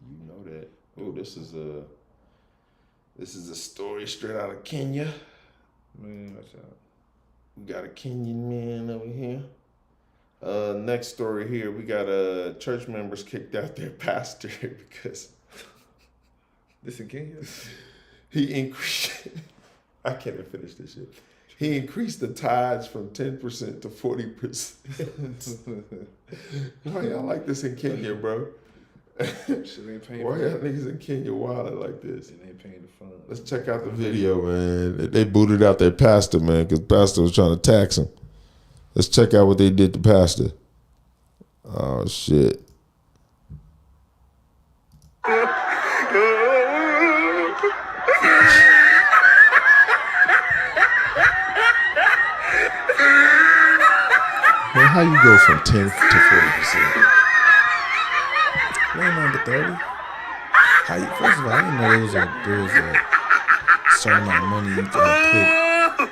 You know that. Oh, this is a story straight out of Kenya. Man, watch out. We got a Kenyan man over here. Next story here, we got church members kicked out their pastor because this in Kenya. He increased. I can't even finish this shit. He increased the tithes from 10% to 40%. Why y'all like this in Kenya, bro? Shit ain't paying. Why y'all niggas in Kenya wilding like this? It ain't paying the fund. Let's check out the video, man. They booted out their pastor, man, because pastor was trying to tax him. Let's check out what they did to pastor. Oh shit. Man, how you go from 10 to 40%? Man, under 30. First of all, I didn't know there was a certain amount of money you could put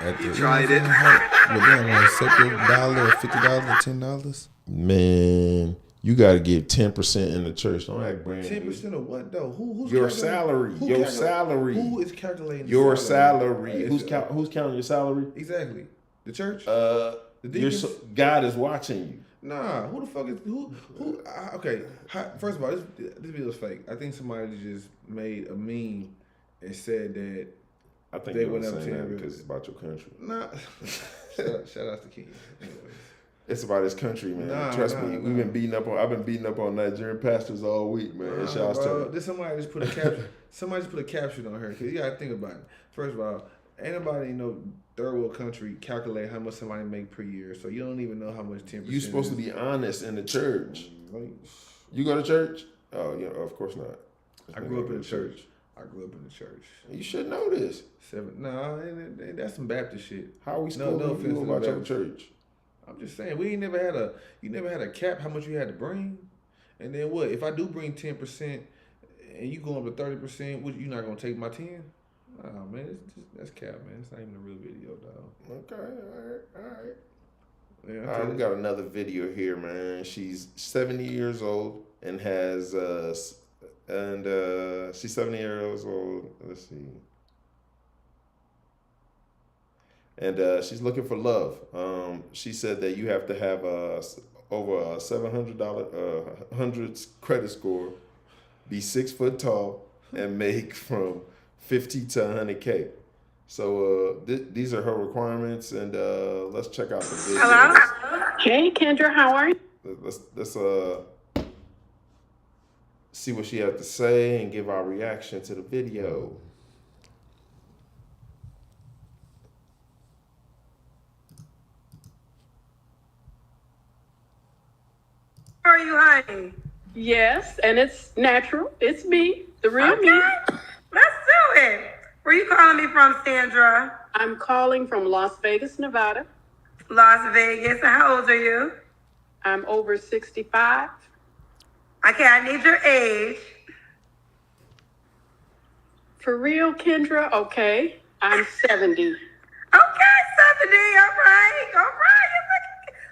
at the. You tried it. But then, want to accept your $1 or $50 or $10? Man, you got to give 10% in the church. Don't act brand new. 10% of what though? Who's Your calculating- salary. Your salary. Who is calculating your the salary? salary? Who's counting your salary? Exactly. The church. The deacons? God is watching you. Nah, who the fuck is who? Okay, first of all, this video is fake. I think somebody just made a meme and said that I think they you would were never saying that tell because it's about your country. Nah, shout out to King. Anyways. It's about his country, man. Nah, Trust me. nah. I've been beating up on Nigerian pastors all week, man. Shouts to Bro, them. this somebody just put a caption. Somebody just put a caption on her because you gotta think about it. First of all, ain't nobody in no third world country calculate how much somebody make per year, so you don't even know how much 10%. You're supposed to be honest in the church. You go to church? Oh, yeah, of course not. I grew up in the church. I grew up in the church. You should know this. That's some Baptist shit. How are we schooling you about your church? I'm just saying, you never had a cap how much you had to bring, and then what? If I do bring 10% and you go up to 30%, you're not gonna take my 10? Oh man, that's cap, man. It's not even a real video, dog. Okay, all right. Yeah, All right, we got another video here, man. She's 70 years old and has she's 70 years old. Let's see. And she's looking for love. She said that you have to have over a $700 credit score, be 6 foot tall, and make from 50 to 100K. So these are her requirements, and let's check out the video. Hello. Hey, Kendra, how are you? Let's see what she had to say and give our reaction to the video. How are you, honey? Yes, and it's natural. It's me, the real me. Let's do it. Where you calling me from, Sandra? I'm calling from Las Vegas, Nevada. Las Vegas. And how old are you? I'm over 65. Okay, I need your age. For real, Kendra? Okay, I'm 70. Okay, 70. All right.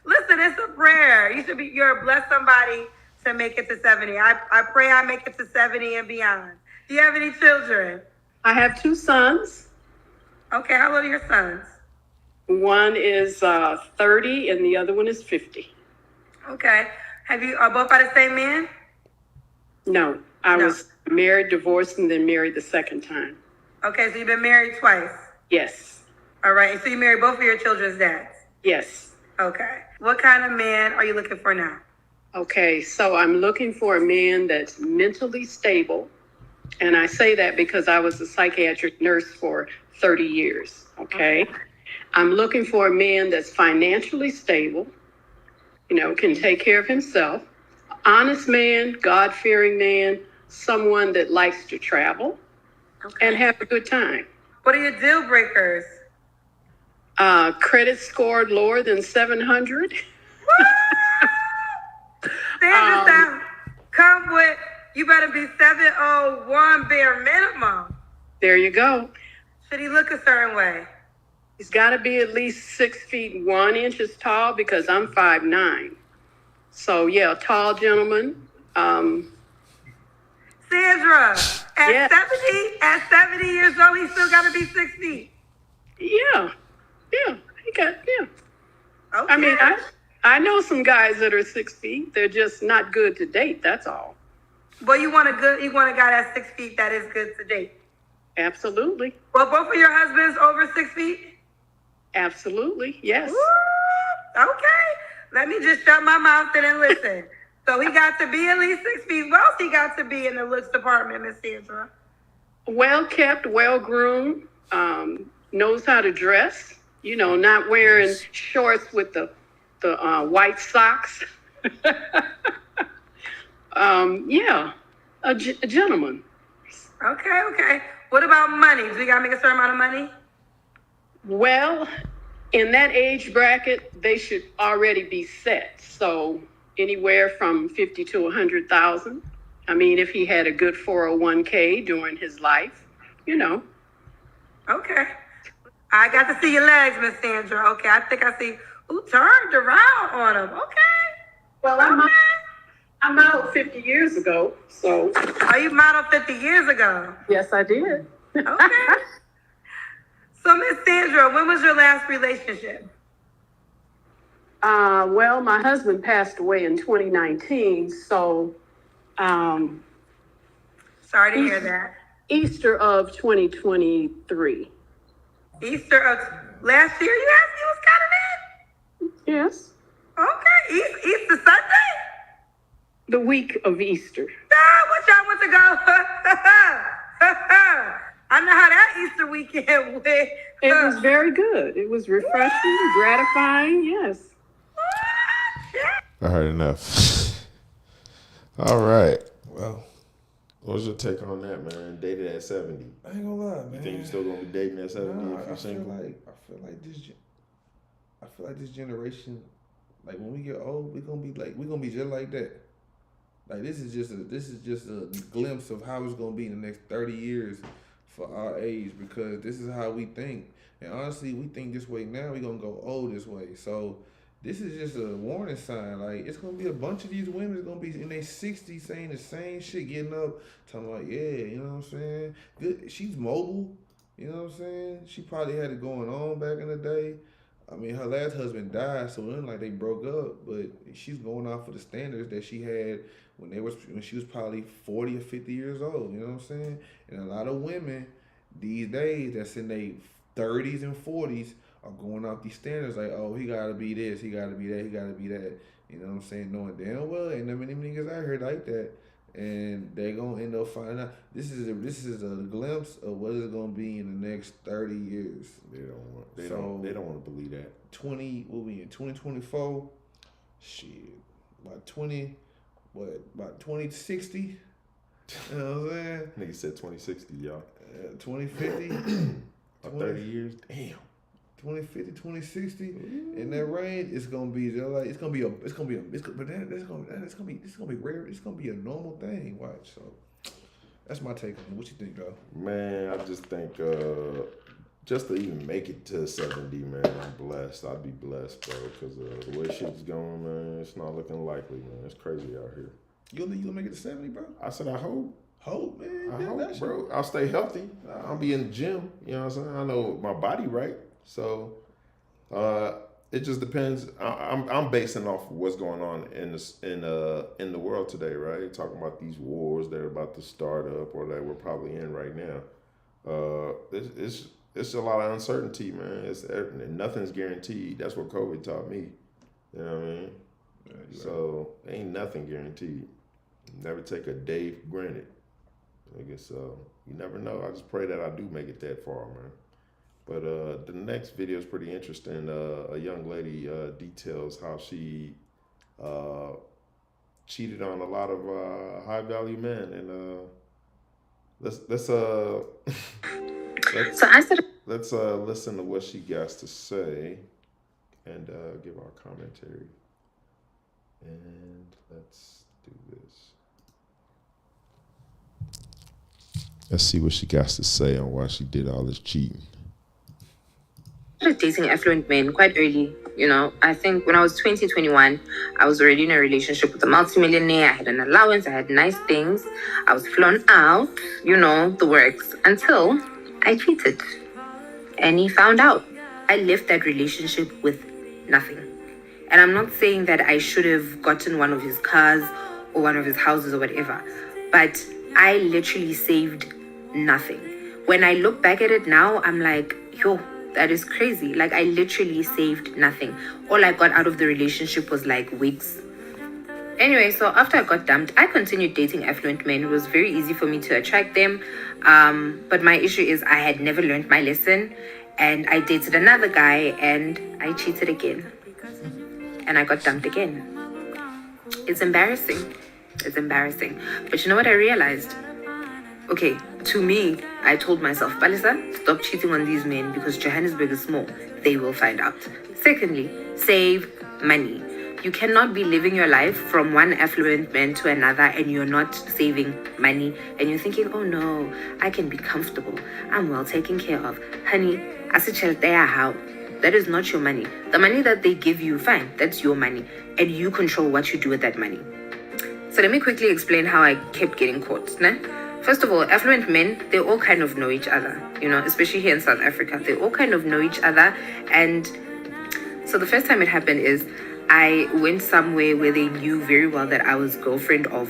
Listen, it's a prayer. You're bless somebody to make it to 70. I pray I make it to 70 and beyond. Do you have any children? I have 2 sons. Okay, how old are your sons? One is 30 and the other one is 50. Okay. Are both by the same man? No. I was married, divorced, and then married the second time. Okay, so you've been married twice? Yes. All right, and so you married both of your children's dads? Yes. Okay. What kind of man are you looking for now? Okay, so I'm looking for a man that's mentally stable. And I say that because I was a psychiatric nurse for 30 years, okay? I'm looking for a man that's financially stable, can take care of himself. Honest man, God-fearing man, someone that likes to travel and have a good time. What are your deal breakers? Credit scored lower than 700. Come with, you better be 701 bare minimum. There you go. Should he look a certain way? He's got to be at least 6 feet 1 inches tall because I'm 5'9". So yeah, tall gentleman. Sandra, at 70 years old, he still got to be 6 feet. Yeah, he got. Okay. I mean, I know some guys that are 6 feet. They're just not good to date. That's all. Well, you want a guy that's 6 feet that is good to date. Absolutely. Well, both of your husbands over 6 feet? Absolutely, yes. Woo! Okay. Let me just shut my mouth and listen. So he got to be at least 6 feet. What else he got to be in the looks department, Miss Sandra? Well kept, well groomed, knows how to dress. Not wearing shorts with the white socks. A gentleman. Okay. What about money? Do we got to make a certain amount of money? Well, in that age bracket, they should already be set. So anywhere from 50 to 100,000. I mean, if he had a good 401k during his life, Okay. I got to see your legs, Miss Sandra. Okay, I think I see. Ooh, turned around on him. Okay. Well, I modeled 50 years ago, so. Oh, you modeled 50 years ago? Yes, I did. Okay. So, Miss Sandra, when was your last relationship? Well, my husband passed away in 2019, so. Sorry to hear that. Easter of 2023. Easter of last year, you asked me what's kind of that? Yes. Okay, Easter Sunday? The week of Easter. What y'all want to go? I know how that Easter weekend went. It was very good. It was refreshing, gratifying, yes. I heard enough. All right. Well, what's your take on that, man? Dated at 70. I ain't gonna lie, man. You think you still gonna be dating at 70 Nah, if you're single? I feel like this generation, like when we get old, we're gonna be just like that. Like this is just a glimpse of how it's gonna be in the next 30 years for our age, because this is how we think. And honestly, we think this way now, we're gonna go old this way. So this is just a warning sign. Like, it's gonna be a bunch of these women that's gonna be in their 60s saying the same shit, getting up, talking like, yeah, you know what I'm saying? Good, she's mobile, you know what I'm saying? She probably had it going on back in the day. I mean, her last husband died, so it wasn't like they broke up, but she's going off of the standards that she had when she was probably 40 or 50 years old, you know what I'm saying? And a lot of women these days that's in their 30s and 40s are going off these standards like, oh, he gotta be this, he gotta be that, he gotta be that. You know what I'm saying? Knowing damn well ain't that many niggas out here like that. And they gonna end up finding out. This is a glimpse of what is gonna be in the next 30 years. They don't want to believe that. 2024? Shit. About 2060? You know what I'm saying? Nigga said 2060, y'all. 2050? About 30 years? Damn. 2050, 2060, in that range, it's gonna be just like it's gonna be rare. It's gonna be a normal thing. Watch. So that's my take on it. What you think, though? Man, I just think just to even make it to 70, man, I'm blessed. I'd be blessed, bro, because the way shit's going, man, it's not looking likely, man. It's crazy out here. You gonna make it to 70, bro? I said I hope. Hope, man. I hope, bro. I'll stay healthy. I'll be in the gym. You know what I'm saying? I know my body right. So it just depends. I'm basing off of what's going on in the world today, right? Talking about these wars that are about to start up or that we're probably in right now. It's a lot of uncertainty, man. Nothing's guaranteed. That's what COVID taught me. You know what I mean? Yeah, so ain't nothing guaranteed. Never take a day for granted. I guess so. You never know. I just pray that I do make it that far, man. But the next video is pretty interesting. A young lady details how she cheated on a lot of high value men, and let's listen to what she has to say and give our commentary. And let's do this. Let's see what she got to say on why she did all this cheating. I started dating affluent men quite early. You know, I think when I was 20, 21, I was already in a relationship with a multimillionaire. I had an allowance. I had nice things. I was flown out, you know, the works, until I cheated. And he found out. I left that relationship with nothing. And I'm not saying that I should have gotten one of his cars or one of his houses or whatever, but I literally saved nothing. When I look back at it now, I'm like, yo, that is crazy. Like, I literally saved nothing. All I got out of the relationship was like wigs. Anyway, so after I got dumped, I continued dating affluent men. It was very easy for me to attract them. But my issue is I had never learned my lesson, and I dated another guy and I cheated again. And I got dumped again. It's embarrassing. It's embarrassing. But you know what I realized? Okay, to me, I told myself, Palisa, stop cheating on these men because Johannesburg is small. They will find out. Secondly, save money. You cannot be living your life from one affluent man to another and you're not saving money. And you're thinking, oh no, I can be comfortable. I'm well taken care of. Honey, how? That is not your money. The money that they give you, fine, that's your money. And you control what you do with that money. So let me quickly explain how I kept getting caught. Nah? First of all, affluent men, they all kind of know each other, especially here in South Africa. They all kind of know each other. And so the first time it happened is I went somewhere where they knew very well that I was girlfriend of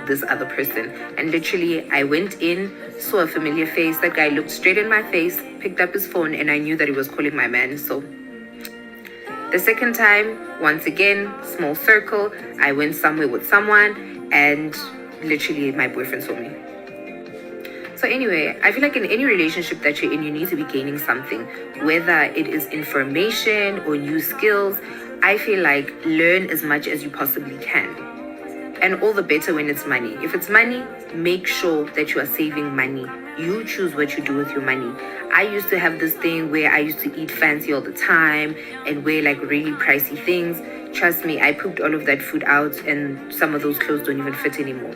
this other person. And literally, I went in, saw a familiar face. That guy looked straight in my face, picked up his phone, and I knew that he was calling my man. So the second time, once again, small circle, I went somewhere with someone, and literally my boyfriend saw me. So anyway, I feel like in any relationship that you're in, you need to be gaining something, whether it is information or new skills. I feel like learn as much as you possibly can. And all the better when it's money. If it's money, make sure that you are saving money. You choose what you do with your money. I used to have this thing where I used to eat fancy all the time and wear like really pricey things. Trust me, I pooped all of that food out and some of those clothes don't even fit anymore.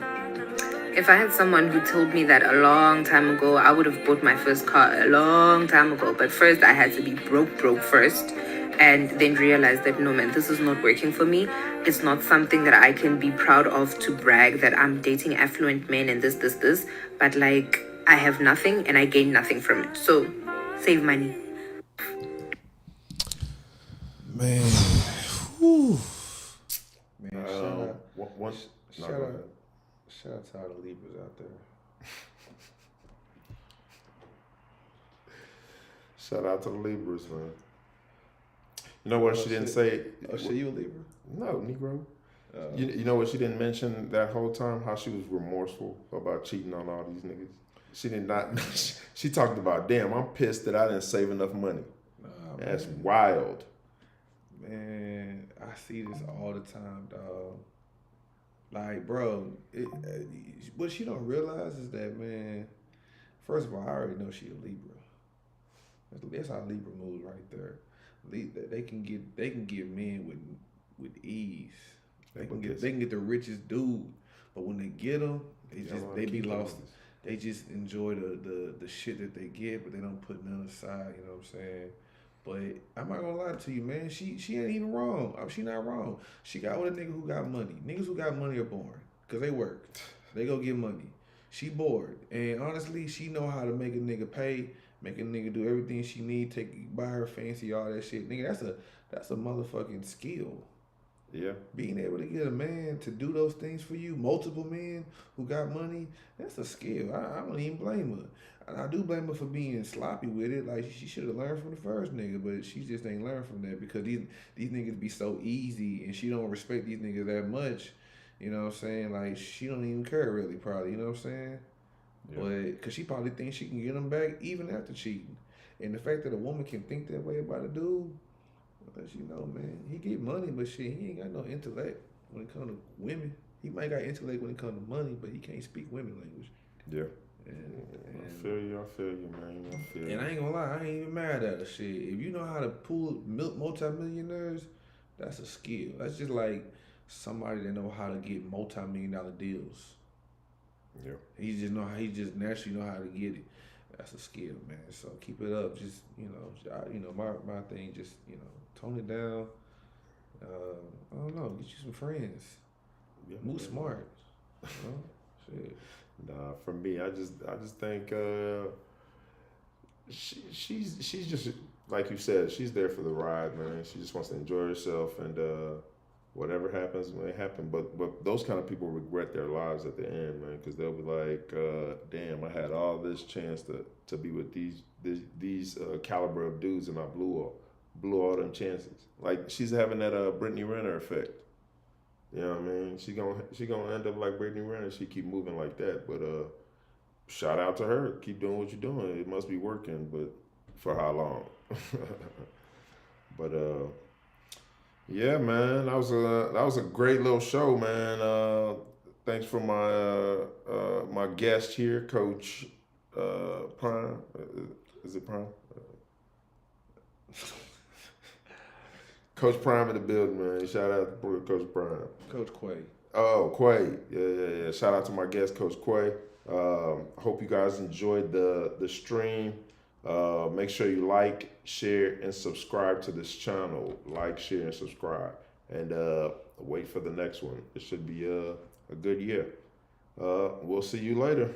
If I had someone who told me that a long time ago, I would have bought my first car a long time ago. But first, I had to be broke first. And then realize that, no, man, this is not working for me. It's not something that I can be proud of to brag that I'm dating affluent men and this. But, like, I have nothing and I gain nothing from it. So, save money. Man. Whew. Man, shout out to all the Libras out there. Shout out to the Libras, man. You know what she didn't say? Oh, shit, you a Libra? No, Negro. You know what she didn't mention that whole time? How she was remorseful about cheating on all these niggas. She did not. She talked about, damn, I'm pissed that I didn't save enough money. That's wild. Man, I see this all the time, dog. Like, bro, what she don't realize is that, man, first of all, I already know she a Libra. That's how Libra moves right there. They can get men with ease. They can get the richest dude, but when they get them, they be lost. They just enjoy the shit that they get, but they don't put none aside. You know what I'm saying? But I'm not gonna lie to you, man. She ain't even wrong. She not wrong. She got with a nigga who got money. Niggas who got money are boring because they work. They go get money. She bored, and honestly, she know how to make a nigga pay. Make a nigga do everything she need, buy her fancy, all that shit. Nigga, that's a motherfucking skill. Yeah. Being able to get a man to do those things for you, multiple men who got money, that's a skill. I don't even blame her. And I do blame her for being sloppy with it. Like, she should have learned from the first nigga, but she just ain't learned from that because these niggas be so easy and she don't respect these niggas that much. You know what I'm saying? Like, she don't even care really, probably. You know what I'm saying? Yeah. But because she probably thinks she can get him back even after cheating. And the fact that a woman can think that way about a dude, lets you know, man, he get money, but shit, he ain't got no intellect when it comes to women. He might got intellect when it comes to money, but he can't speak women language. Yeah. And I feel you, man. I feel you. And I ain't gonna lie, I ain't even mad at her shit. If you know how to pull multimillionaires, that's a skill. That's just like somebody that know how to get multi-million-dollar deals. Yeah. He just naturally know how to get it. That's a skill, man. So keep it up. Just my thing. Just tone it down. I don't know. Get you some friends. Yeah, move smart. Shit. Nah, for me, I just think she's just like you said. She's there for the ride, man. She just wants to enjoy herself and. Whatever happens may happen, but those kind of people regret their lives at the end, man, because they'll be like, "Damn, I had all this chance to be with these caliber of dudes, and I blew all them chances." Like she's having that Brittany Renner effect. You know what I mean? She gonna end up like Brittany Renner. She keep moving like that, but shout out to her. Keep doing what you're doing. It must be working, but for how long? But yeah, man, that was a great little show, man. Thanks for my guest here, Coach Prime. Is it Prime? Coach Prime in the building, man. Shout out to Coach Prime. Coach Quay. Oh, Quay. Yeah. Shout out to my guest, Coach Quay. Hope you guys enjoyed the stream. Make sure you like, share, and subscribe to this channel. Like, share, and subscribe. And wait for the next one. It should be a good year. We'll see you later.